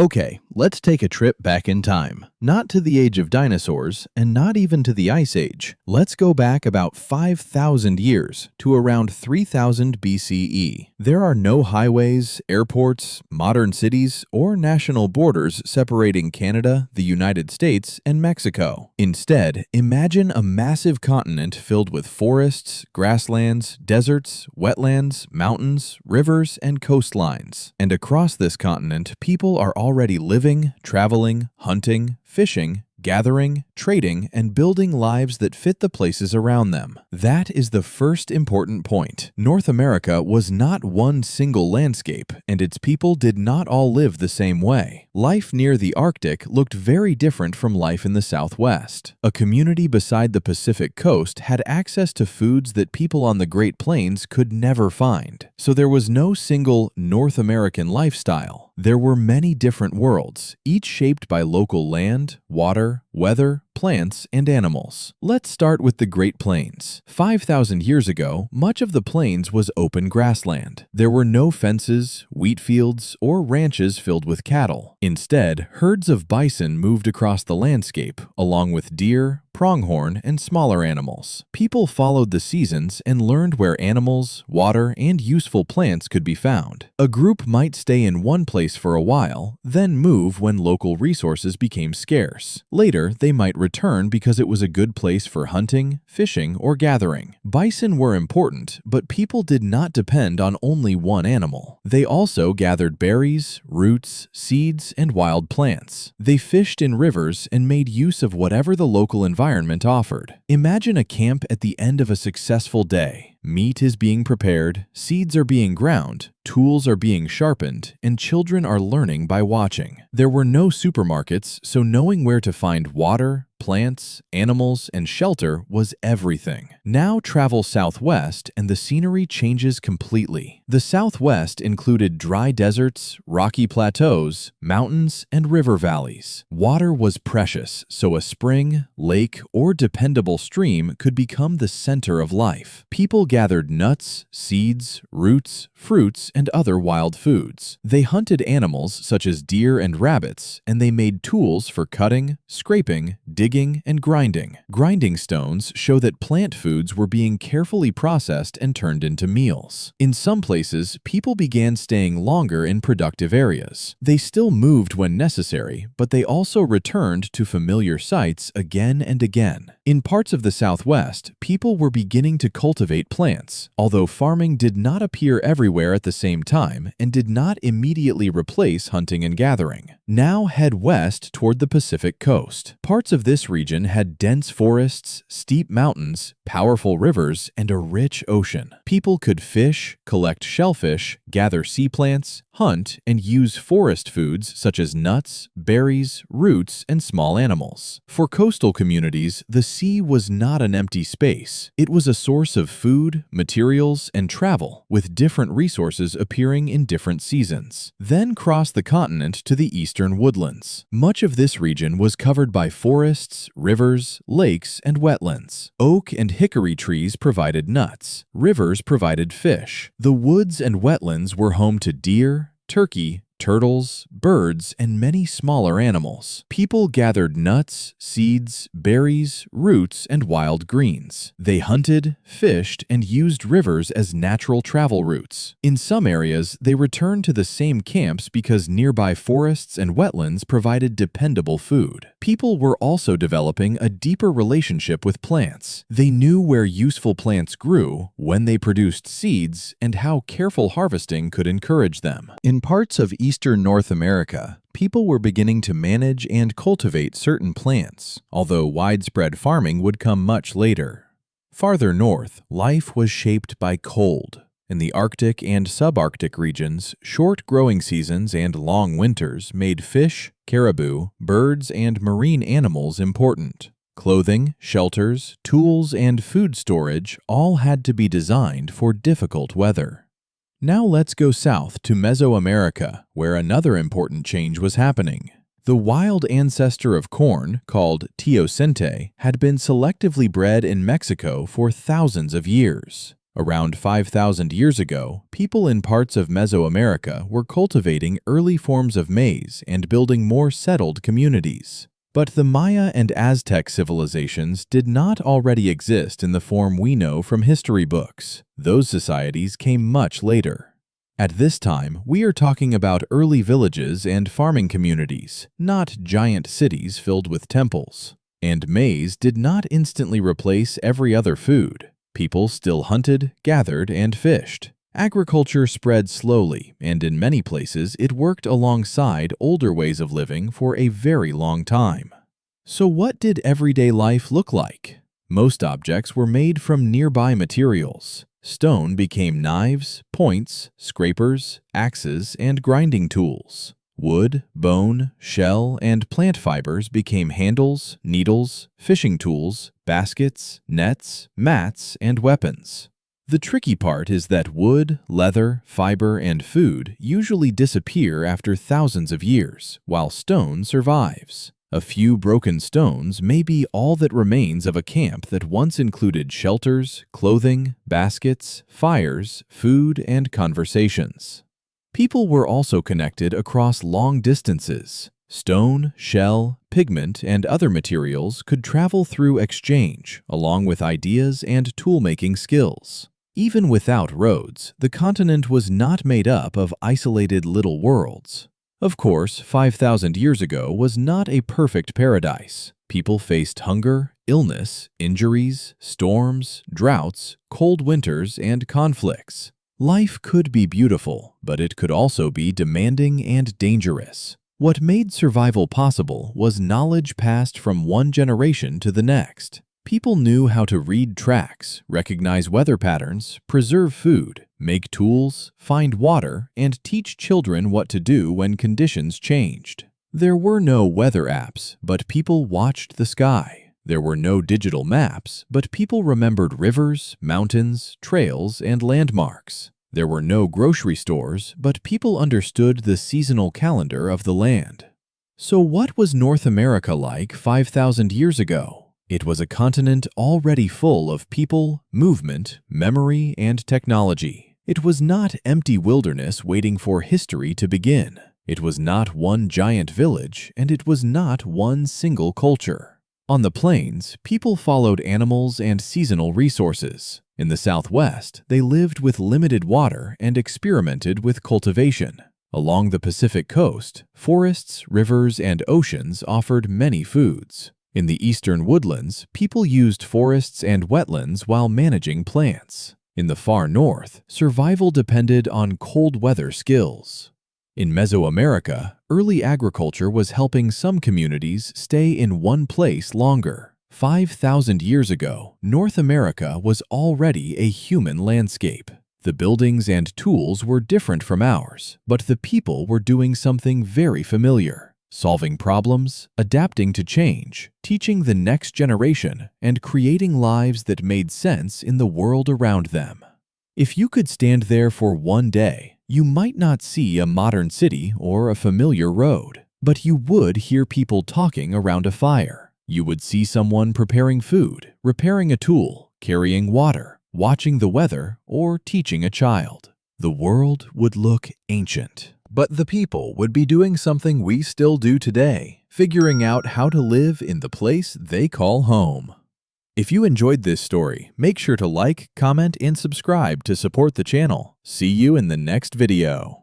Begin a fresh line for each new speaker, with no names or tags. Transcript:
Okay, let's take a trip back in time. Not to the age of dinosaurs, and not even to the Ice Age. Let's go back about 5,000 years, to around 3000 BCE. There are no highways, airports, modern cities, or national borders separating Canada, the United States, and Mexico. Instead, imagine a massive continent filled with forests, grasslands, deserts, wetlands, mountains, rivers, and coastlines. And across this continent, people are already living, traveling, hunting, fishing, gathering, trading, and building lives that fit the places around them. That is the first important point. North America was not one single landscape, and its people did not all live the same way. Life near the Arctic looked very different from life in the Southwest. A community beside the Pacific coast had access to foods that people on the Great Plains could never find. So there was no single North American lifestyle. There were many different worlds, each shaped by local land, water, weather, plants, and animals. Let's start with the Great Plains. 5,000 years ago, much of the plains was open grassland. There were no fences, wheat fields, or ranches filled with cattle. Instead, herds of bison moved across the landscape, along with deer, pronghorn, and smaller animals. People followed the seasons and learned where animals, water, and useful plants could be found. A group might stay in one place for a while, then move when local resources became scarce. Later, they might return because it was a good place for hunting, fishing, or gathering. Bison were important, but people did not depend on only one animal. They also gathered berries, roots, seeds, and wild plants. They fished in rivers and made use of whatever the local environment offered. Imagine a camp at the end of a successful day. Meat is being prepared, seeds are being ground, tools are being sharpened, and children are learning by watching. There were no supermarkets, so knowing where to find water, plants, animals, and shelter was everything. Now travel southwest and the scenery changes completely. The southwest included dry deserts, rocky plateaus, mountains, and river valleys. Water was precious, so a spring, lake, or dependable stream could become the center of life. People gathered nuts, seeds, roots, fruits, and other wild foods. They hunted animals such as deer and rabbits, and they made tools for cutting, scraping, digging, and grinding. Grinding stones show that plant foods were being carefully processed and turned into meals. In some places, people began staying longer in productive areas. They still moved when necessary, but they also returned to familiar sites again and again. In parts of the Southwest, people were beginning to cultivate plants, although farming did not appear everywhere at the same time and did not immediately replace hunting and gathering. Now head west toward the Pacific coast. Parts of this region had dense forests, steep mountains, powerful rivers, and a rich ocean. People could fish, collect shellfish, gather sea plants, hunt, and use forest foods such as nuts, berries, roots, and small animals. For coastal communities, the sea was not an empty space. It was a source of food, materials, and travel, with different resources appearing in different seasons. Then cross the continent to the eastern woodlands. Much of this region was covered by forests, rivers, lakes, and wetlands. Oak and hickory trees provided nuts. Rivers provided fish. The woods and wetlands were home to deer, turkey, turtles, birds, and many smaller animals. People gathered nuts, seeds, berries, roots, and wild greens. They hunted, fished, and used rivers as natural travel routes. In some areas, they returned to the same camps because nearby forests and wetlands provided dependable food. People were also developing a deeper relationship with plants. They knew where useful plants grew, when they produced seeds, and how careful harvesting could encourage them. In parts of eastern North America, people were beginning to manage and cultivate certain plants, although widespread farming would come much later. Farther north, life was shaped by cold. In the Arctic and subarctic regions, short growing seasons and long winters made fish, caribou, birds, and marine animals important. Clothing, shelters, tools, and food storage all had to be designed for difficult weather. Now let's go south to Mesoamerica, where another important change was happening. The wild ancestor of corn, called teosinte, had been selectively bred in Mexico for thousands of years. Around 5,000 years ago, people in parts of Mesoamerica were cultivating early forms of maize and building more settled communities. But the Maya and Aztec civilizations did not already exist in the form we know from history books. Those societies came much later. At this time, we are talking about early villages and farming communities, not giant cities filled with temples. And maize did not instantly replace every other food. People still hunted, gathered, and fished. Agriculture spread slowly, and in many places it worked alongside older ways of living for a very long time. So what did everyday life look like? Most objects were made from nearby materials. Stone became knives, points, scrapers, axes, and grinding tools. Wood, bone, shell, and plant fibers became handles, needles, fishing tools, baskets, nets, mats, and weapons. The tricky part is that wood, leather, fiber, and food usually disappear after thousands of years, while stone survives. A few broken stones may be all that remains of a camp that once included shelters, clothing, baskets, fires, food, and conversations. People were also connected across long distances. Stone, shell, pigment, and other materials could travel through exchange, along with ideas and tool-making skills. Even without roads, the continent was not made up of isolated little worlds. Of course, 5,000 years ago was not a perfect paradise. People faced hunger, illness, injuries, storms, droughts, cold winters, and conflicts. Life could be beautiful, but it could also be demanding and dangerous. What made survival possible was knowledge passed from one generation to the next. People knew how to read tracks, recognize weather patterns, preserve food, make tools, find water, and teach children what to do when conditions changed. There were no weather apps, but people watched the sky. There were no digital maps, but people remembered rivers, mountains, trails, and landmarks. There were no grocery stores, but people understood the seasonal calendar of the land. So what was North America like 5,000 years ago? It was a continent already full of people, movement, memory, and technology. It was not empty wilderness waiting for history to begin. It was not one giant village, and it was not one single culture. On the plains, people followed animals and seasonal resources. In the Southwest, they lived with limited water and experimented with cultivation. Along the Pacific coast, forests, rivers, and oceans offered many foods. In the eastern woodlands, people used forests and wetlands while managing plants. In the far north, survival depended on cold weather skills. In Mesoamerica, early agriculture was helping some communities stay in one place longer. 5,000 years ago, North America was already a human landscape. The buildings and tools were different from ours, but the people were doing something very familiar: solving problems, adapting to change, teaching the next generation, and creating lives that made sense in the world around them. If you could stand there for one day, you might not see a modern city or a familiar road, but you would hear people talking around a fire. You would see someone preparing food, repairing a tool, carrying water, watching the weather, or teaching a child. The world would look ancient, but the people would be doing something we still do today, figuring out how to live in the place they call home. If you enjoyed this story, make sure to like, comment, and subscribe to support the channel. See you in the next video.